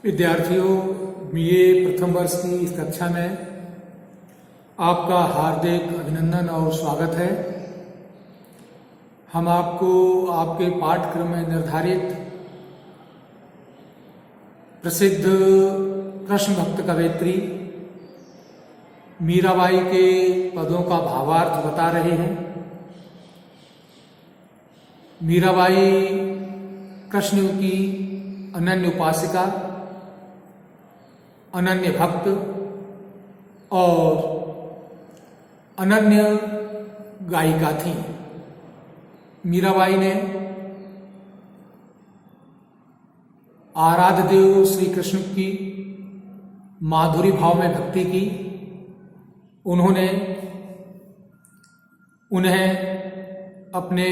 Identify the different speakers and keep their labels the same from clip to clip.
Speaker 1: विद्यार्थियों, ये प्रथम वर्ष की इस कक्षा में आपका हार्दिक अभिनंदन और स्वागत है। हम आपको आपके पाठ्यक्रम में निर्धारित प्रसिद्ध कृष्ण भक्त कवयित्री मीराबाई के पदों का भावार्थ बता रहे हैं। मीराबाई कृष्ण की अनन्य उपासिका, अनन्य भक्त और अनन्य गायिका थी। मीराबाई ने आराध्य देव श्री कृष्ण की माधुरी भाव में भक्ति की। उन्होंने उन्हें अपने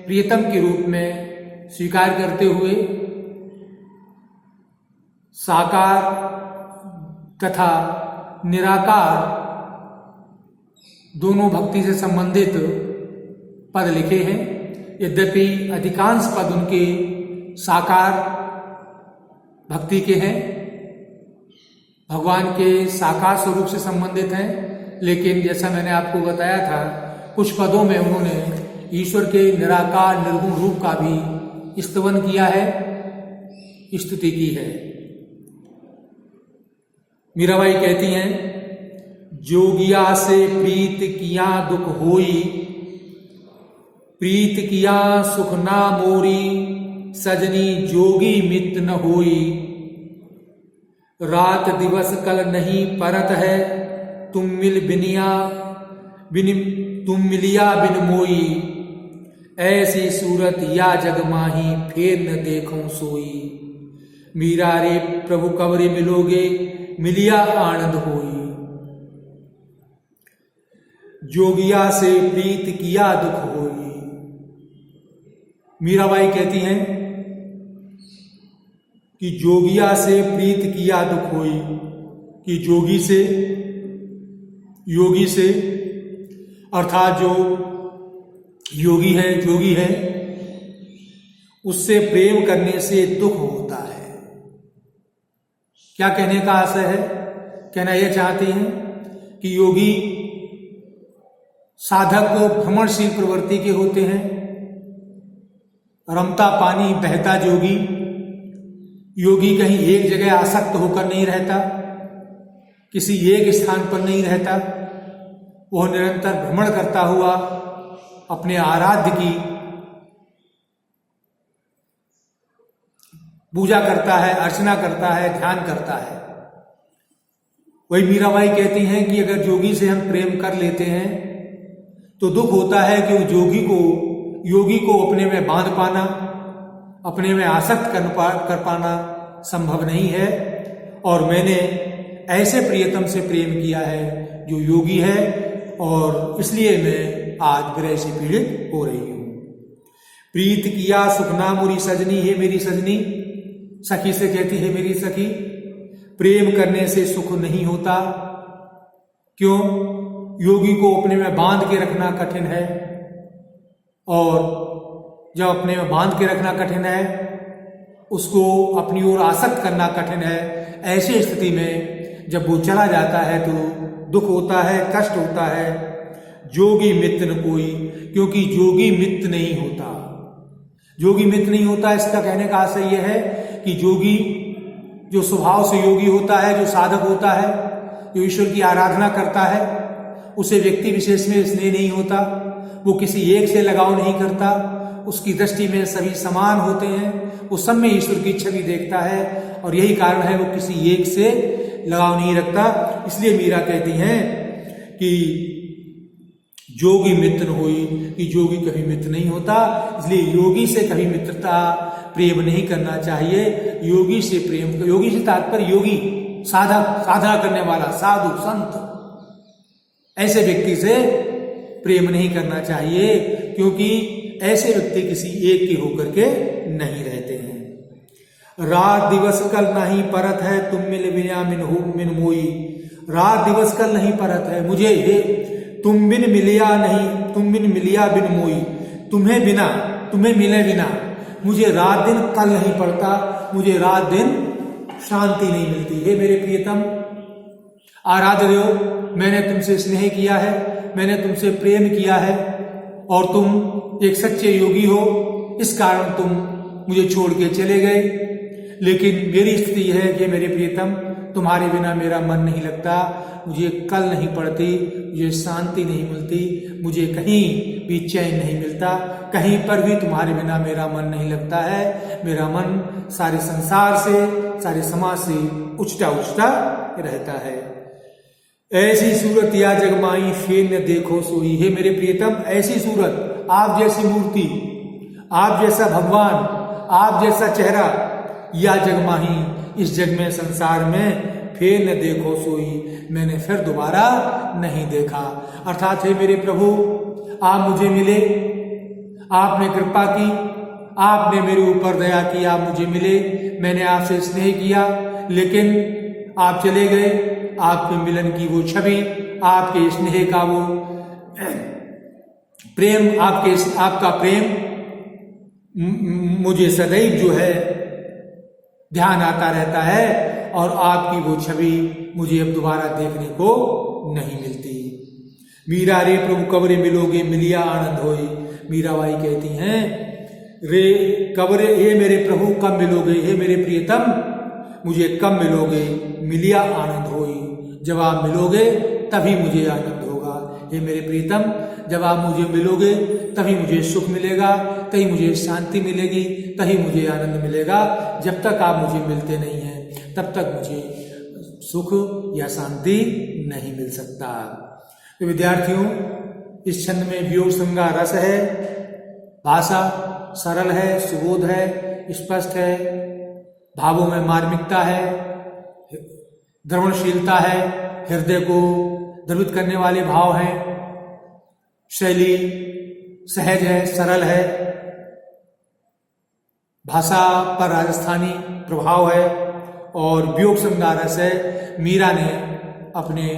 Speaker 1: प्रियतम के रूप में स्वीकार करते हुए साकार तथा निराकार दोनों भक्ति से संबंधित पद लिखे हैं। यद्यपि अधिकांश पद उनके साकार भक्ति के हैं, भगवान के साकार स्वरूप से संबंधित हैं, लेकिन जैसा मैंने आपको बताया था, कुछ पदों में उन्होंने ईश्वर के निराकार निर्गुण रूप का भी स्तवन किया है, स्तुति की है। मीराबाई कहती हैं, जोगिया से प्रीत किया दुख होई, प्रीत किया सुख ना मोरी, सजनी जोगी मित न होई। रात दिवस कल नहीं परत है, तुम मिलिया बिन मोई। ऐसी सूरत या जग माही, फेर न देखूं सोई। मीरा रे प्रभु कवरे मिलोगे, मिलिया आनंद होई। जोगिया से प्रीत किया दुख होई। मीराबाई कहती हैं कि जोगिया से प्रीत किया दुख होई, कि योगी से अर्थात जो योगी है उससे प्रेम करने से दुख होता है। क्या कहने का आशय है? कहना यह चाहती हैं कि योगी साधक भ्रमणशील प्रवृत्ति के होते हैं। रमता पानी बहता जोगी, योगी कहीं एक जगह आसक्त होकर नहीं रहता, किसी एक स्थान पर नहीं रहता। वह निरंतर भ्रमण करता हुआ अपने आराध्य की पूजा करता है, अर्चना करता है, ध्यान करता है। वही मीराबाई कहती हैं कि अगर जोगी से हम प्रेम कर लेते हैं तो दुख होता है कि योगी को अपने में बांध पाना, अपने में आसक्त कर पाना संभव नहीं है। और मैंने ऐसे प्रियतम से प्रेम किया है जो योगी है, और इसलिए मैं आज विरह से पीड़ित हो रही हूं। प्रीत किया सुख ना मोरी, सजनी है मेरी सजनी। सखी से कहती है मेरी सखी, प्रेम करने से सुख नहीं होता। क्यों? योगी को अपने में बांध के रखना कठिन है, और जब अपने में बांध के रखना कठिन है, उसको अपनी ओर आसक्त करना कठिन है। ऐसी स्थिति में जब वो चला जाता है तो दुख होता है, कष्ट होता है। जोगी मित्र न कोई, क्योंकि जोगी मित्र नहीं होता। जोगी मित्र नहीं होता, इसका कहने का आशय यह है कि जोगी जो स्वभाव से योगी होता है, जो साधक होता है, जो ईश्वर की आराधना करता है, उसे व्यक्ति विशेष में स्नेह नहीं होता। वो किसी एक से लगाव नहीं करता, उसकी दृष्टि में सभी समान होते हैं। वो सब में ईश्वर की छवि देखता है, और यही कारण है वो किसी एक से लगाव नहीं रखता। इसलिए मीरा कहती हैं कि जोगी मित्र होई, कि योगी कभी मित्र नहीं होता। इसलिए योगी से कभी मित्रता प्रेम नहीं करना चाहिए। योगी से तात्पर्य योगी, साधना करने वाला, साधु संत, ऐसे व्यक्ति से प्रेम नहीं करना चाहिए, क्योंकि ऐसे व्यक्ति किसी एक के होकर के नहीं रहते हैं। रात दिवस कल नहीं परत है, तुम मिल बिना मिन मोई। रात दिवस कल नहीं परत है, मुझे तुम बिन मिलिया बिन मोई। तुम्हें मिले बिना मुझे रात दिन कल नहीं पड़ता, मुझे रात दिन शांति नहीं मिलती। हे मेरे प्रियतम आराध्य देव, मैंने तुमसे स्नेह किया है, मैंने तुमसे प्रेम किया है और तुम एक सच्चे योगी हो, इस कारण तुम मुझे छोड़ के चले गए। लेकिन मेरी स्थिति यह है कि मेरे प्रियतम तुम्हारे बिना मेरा मन नहीं लगता, मुझे कल नहीं पड़ती, मुझे शांति नहीं मिलती, मुझे कहीं भी चैन नहीं मिलता, कहीं पर भी तुम्हारे बिना मेरा मन नहीं लगता है। मेरा मन सारे संसार से, सारे समाज से उचटा उचटा रहता है। ऐसी सूरत या जगमाई फेर न देखो सोई। हे मेरे प्रियतम, ऐसी सूरत, आप जैसी मूर्ति, आप जैसा भगवान, आप जैसा चेहरा या जगमाही इस जग में, संसार में फिर न देखो सोई, मैंने फिर दोबारा नहीं देखा। अर्थात हे मेरे प्रभु, आप मुझे मिले, आपने कृपा की, आपने मेरे ऊपर दया की, आप मुझे मिले, मैंने आपसे स्नेह किया, लेकिन आप चले गए। आपके मिलन की वो छवि, आपके स्नेह का वो प्रेम, आपका प्रेम मुझे सदैव जो है ध्यान आता रहता है और आपकी वो छवि मुझे अब दोबारा देखने को नहीं मिलती। मीरा रे प्रभु कब रे मिलोगे, मिलिया आनंद होई। मीराबाई कहती हैं, रे कब रे, हे मेरे प्रभु कब मिलोगे, हे मेरे प्रियतम मुझे कब मिलोगे, मिलिया आनंद होई। जब आप मिलोगे तभी मुझे आनंद होगा। हे मेरे प्रियतम, जब आप मुझे मिलोगे तभी मुझे सुख मिलेगा, तभी मुझे शांति मिलेगी, तभी मुझे आनंद मिलेगा। जब तक आप मुझे मिलते नहीं हैं तब तक मुझे सुख या शांति नहीं मिल सकता। तो विद्यार्थियों, इस छंद में वियोग श्रृंगार रस है, भाषा सरल है, सुबोध है, स्पष्ट है, भावों में मार्मिकता है, द्रवणशीलता है, हृदय को द्रवित करने वाले भाव हैं, शैली सहज है, सरल है, भाषा पर राजस्थानी प्रभाव है और वियोग श्रृंगार रस है। मीरा ने अपने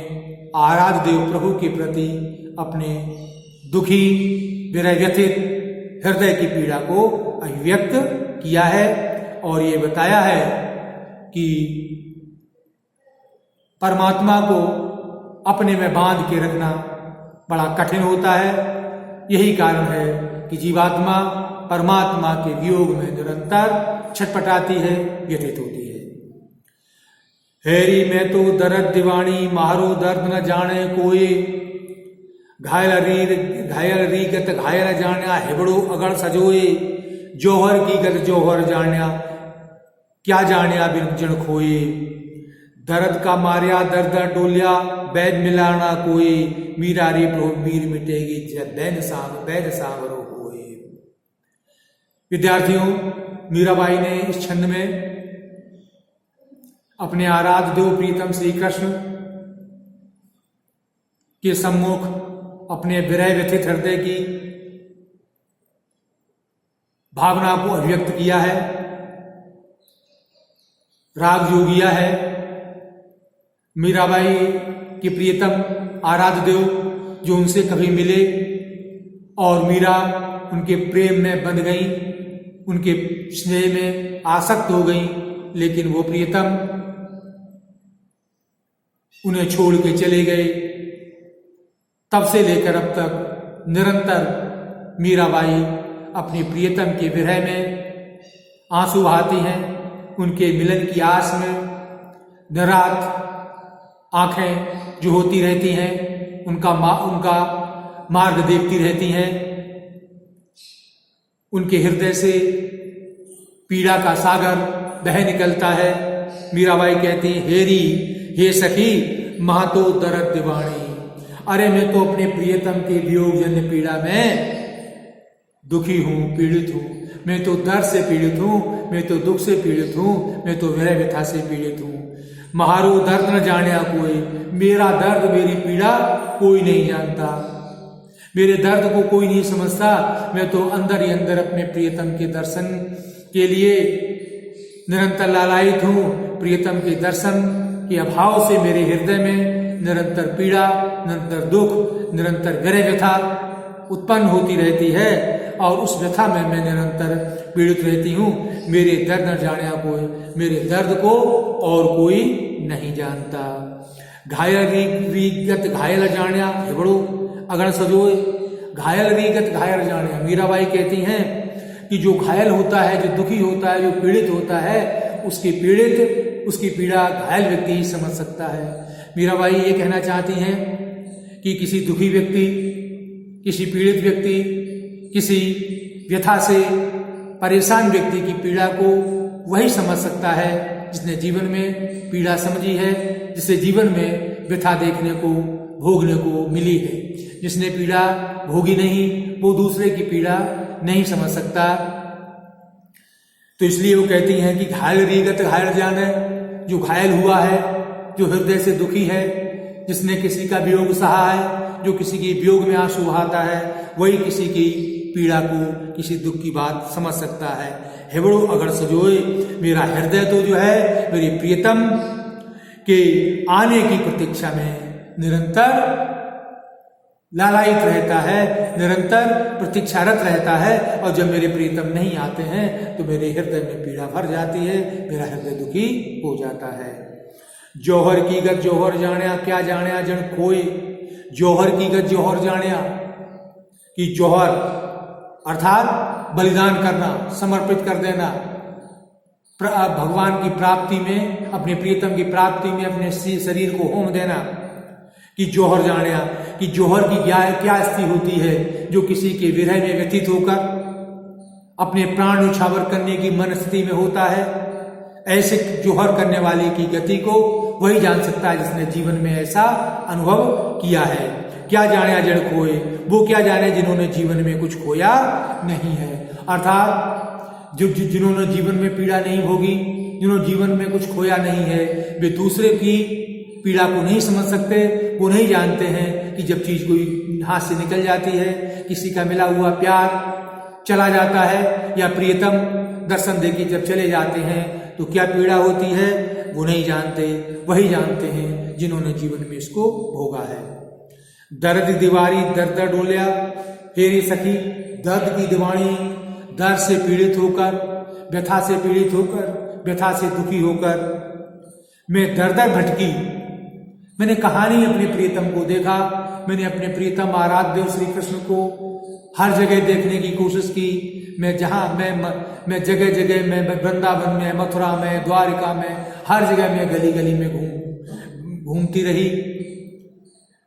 Speaker 1: आराध्य देव प्रभु के प्रति अपने दुखी, विरह व्यथित हृदय की पीड़ा को अभिव्यक्त किया है और ये बताया है कि परमात्मा को अपने में बांध के रखना बड़ा कठिन होता है। यही कारण है कि जीवात्मा परमात्मा के वियोग में निरंतर छटपटाती है, व्यथित होती है। हैरी मैं तो दर्द दीवानी, मारो दर्द न जाने कोई, घायल रीगत घायल जान्या, हिबड़ो अगड़ सजोए, जौहर की गत जौहर जान्या, क्या जान्या बिन जन खोए, दर्द का मारिया दर्द डोलिया, वैद मिलाना कोई, मीरा रे प्रभु मीर मिटेगी जब वैद सागरो होए। विद्यार्थियों, मीराबाई ने इस छंद में अपने आराध्य देव प्रीतम श्री कृष्ण के सम्मुख अपने विरह व्यथित हृदय की भावना को अभिव्यक्त किया है। राग जोगिया है। मीराबाई के प्रियतम आराध्य देव जो उनसे कभी मिले और मीरा उनके प्रेम में बंध गई, उनके स्नेह में आसक्त हो गई, लेकिन वो प्रियतम उन्हें छोड़ के चले गए। तब से लेकर अब तक निरंतर मीराबाई अपनी प्रियतम के विरह में आंसू बहाती हैं, उनके मिलन की आस में दिन रात आंखें जो होती रहती हैं, उनका मार्ग देखती रहती हैं। उनके हृदय से पीड़ा का सागर बह निकलता है। मीराबाई कहती हैं, हेरी हे सखी महतो दर्द दीवानी, अरे मैं तो अपने प्रियतम के वियोग जन्य पीड़ा में दुखी हूं, पीड़ित हूं, मैं तो दर्द से पीड़ित हूं, मैं तो दुख से पीड़ित हूं, मैं तो विरह व्यथा से पीड़ित हूं। महारो दर्द न जाने कोई, मेरा दर्द मेरी पीड़ा कोई नहीं जानता, मेरे दर्द को कोई नहीं समझता। मैं तो अंदर ही अंदर अपने प्रियतम के दर्शन के लिए निरंतर लालायित हूं। प्रियतम के दर्शन के अभाव से मेरे हृदय में निरंतर पीड़ा, निरंतर दुख, निरंतर विरह व्यथा उत्पन्न होती रहती है और उस व्यथा में मैं निरंतर पीड़ित रहती हूँ। मेरे दर्द न जाने कोई, मेरे दर्द को और कोई नहीं जानता। घायल रीगत घायल जानिया हेबड़ो अगण सजोए, घायल रीगत घायल जानिया। मीराबाई कहती हैं कि जो घायल होता है, जो दुखी होता है, जो पीड़ित होता है, उसकी पीड़ा घायल व्यक्ति ही समझ सकता है। मीराबाई ये कहना चाहती हैं कि किसी दुखी व्यक्ति, किसी पीड़ित व्यक्ति, किसी व्यथा से परेशान व्यक्ति की पीड़ा को वही समझ सकता है जिसने जीवन में पीड़ा समझी है, जिसे जीवन में व्यथा देखने को, भोगने को मिली है। जिसने पीड़ा भोगी नहीं, वो दूसरे की पीड़ा नहीं समझ सकता। तो इसलिए वो कहती हैं कि घायल रीगत घायल जाने, जो घायल हुआ है, जो हृदय से दुखी है, जिसने किसी का वियोग सहा है, जो किसी के वियोग में आंसू बहाता है, वही किसी की पीड़ा को, किसी दुख की बात समझ सकता है। हेबड़ो अगर सजोए, मेरा हृदय तो जो है मेरी प्रियतम के आने की प्रतीक्षा में निरंतर लालायित रहता है, निरंतर प्रतीक्षारत रहता है। और जब मेरे प्रियतम नहीं आते हैं तो मेरे हृदय में पीड़ा भर जाती है, मेरा हृदय दुखी हो जाता है। जौहर की गत जौहर जानिया, क्या जानिया जन खोए। जौहर की गत जौहर जानिया, कि जौहर अर्थात बलिदान करना, समर्पित कर देना, भगवान की प्राप्ति में, अपने प्रियतम की प्राप्ति में अपने शरीर को होम देना। कि जौहर जानिया, कि जौहर की क्या स्थिति होती है जो किसी के विरह में व्यथित होकर अपने प्राण न्यौछावर करने की मन स्थिति में होता है। ऐसे जौहर करने वाले की गति को वही जान सकता है जिसने जीवन में ऐसा अनुभव किया है। क्या जाने जड़ खोए, वो क्या जाने जिन्होंने जीवन में कुछ खोया नहीं है। अर्थात जिन्होंने जीवन में पीड़ा नहीं भोगी, जिन्होंने जीवन में कुछ खोया नहीं है, वे दूसरे की पीड़ा को नहीं समझ सकते। वो नहीं जानते हैं कि जब चीज कोई हाथ से निकल जाती है, किसी का मिला हुआ प्यार चला जाता है, या प्रियतम दर्शन देके जब चले जाते हैं तो क्या पीड़ा होती है, वो नहीं जानते। वही जानते हैं जिन्होंने जीवन में इसको भोगा है। दर्द दीवारी दर्द डोलिया, हेरी सखी दर्द की दीवानी, दर्द से पीड़ित होकर, व्यथा से पीड़ित होकर, व्यथा से दुखी होकर मैं दर दर भटकी। मैंने कहानी अपने प्रियतम को देखा, मैंने अपने प्रियतम आराध्य श्री कृष्ण को हर जगह देखने की कोशिश की। मैं मैं जगह जगह में, वृंदावन में, मथुरा में, द्वारिका में, हर जगह में गली गली में घूमती रही।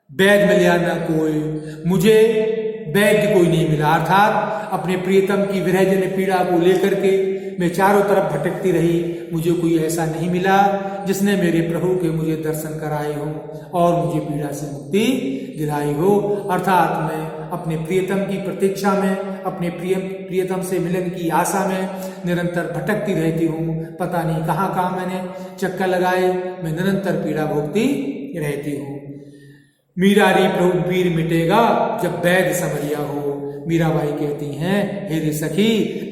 Speaker 1: वैद्य मिला न कोई, मुझे वैद्य कोई नहीं मिला। अर्थात अपने प्रियतम की विरहजन पीड़ा को लेकर के मैं चारों तरफ भटकती रही, मुझे कोई ऐसा नहीं मिला जिसने मेरे प्रभु के मुझे दर्शन कराए हो और मुझे पीड़ा से मुक्ति दिलाई हो। अर्थात मैं अपने प्रियतम की प्रतीक्षा में, अपने प्रियतम से मिलन की आशा में निरंतर भटकती रहती हूँ। पता नहीं कहाँ कहाँ मैंने चक्कर लगाए, मैं निरंतर पीड़ा भोगती रहती हूँ। मीरा री प्रभु वीर मिटेगा जब वैद्य समरिया हो। मीराबाई कहती हैं, हे रे सखी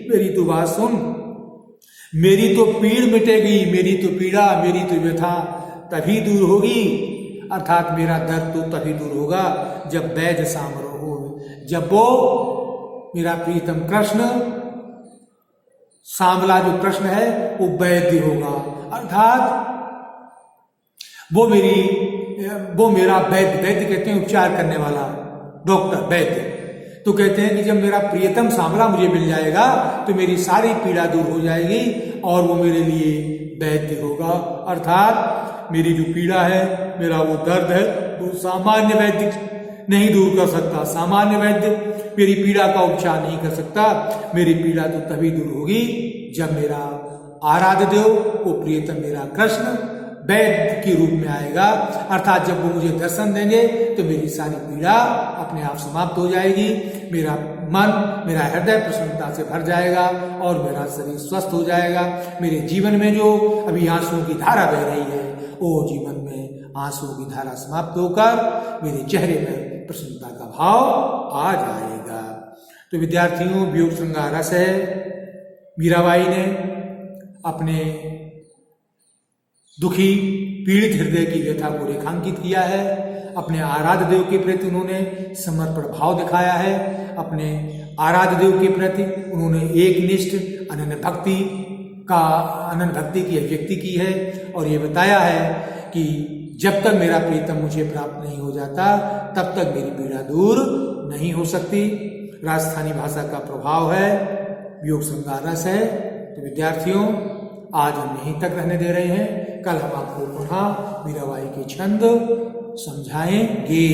Speaker 1: मेरी तो बात सुन, मेरी तो पीड़ मिटेगी, मेरी तो पीड़ा, मेरी तो व्यथा तभी दूर होगी। अर्थात मेरा दर्द तो तभी दूर होगा जब वैद्य सामरो हो, जब वो मेरा प्रीतम कृष्ण, सांवला जो कृष्ण है वो वैद्य होगा। अर्थात वो मेरा वैद्य कहते हैं उपचार करने वाला, डॉक्टर वैद्य। तो कहते हैं कि जब मेरा प्रियतम सांवला मुझे मिल जाएगा तो मेरी सारी पीड़ा दूर हो जाएगी और वो मेरे लिए वैद्य होगा। अर्थात मेरी जो पीड़ा है, मेरा वो दर्द है, वो सामान्य वैद्य नहीं दूर कर सकता। सामान्य वैद्य मेरी पीड़ा का उपचार नहीं कर सकता। मेरी पीड़ा तो तभी दूर होगी जब मेरा आराध्य देव, वो प्रियतम मेरा कृष्ण वैद्य के रूप में आएगा। अर्थात जब वो मुझे दर्शन देंगे तो मेरी सारी पीड़ा अपने आप समाप्त हो जाएगी, मेरा मन, मेरा हृदय प्रसन्नता से भर जाएगा और मेरा शरीर स्वस्थ हो जाएगा। मेरे जीवन में जो अभी आंसुओं की धारा बह रही है, वो जीवन में आंसुओं की धारा समाप्त होकर मेरे चेहरे में प्रसन्नता का भाव आ जाएगा। तो विद्यार्थियों, वियोग श्रृंगार रस है। मीराबाई ने अपने दुखी पीड़ित हृदय की व्यथा को रेखांकित किया है। अपने आराध्य देव के प्रति उन्होंने समर्पण भाव दिखाया है। अपने आराध्य देव के प्रति उन्होंने एकनिष्ठ अनन्य भक्ति की अभिव्यक्ति की है और ये बताया है कि जब तक मेरा प्रीतम मुझे प्राप्त नहीं हो जाता तब तक मेरी पीड़ा दूर नहीं हो सकती। राजस्थानी भाषा का प्रभाव है, वियोग श्रृंगार रस है। तो विद्यार्थियों, आज हम यहीं तक रहने दे रहे हैं। कल हम आपको पुनः मीराबाई के छंद समझाएंगे।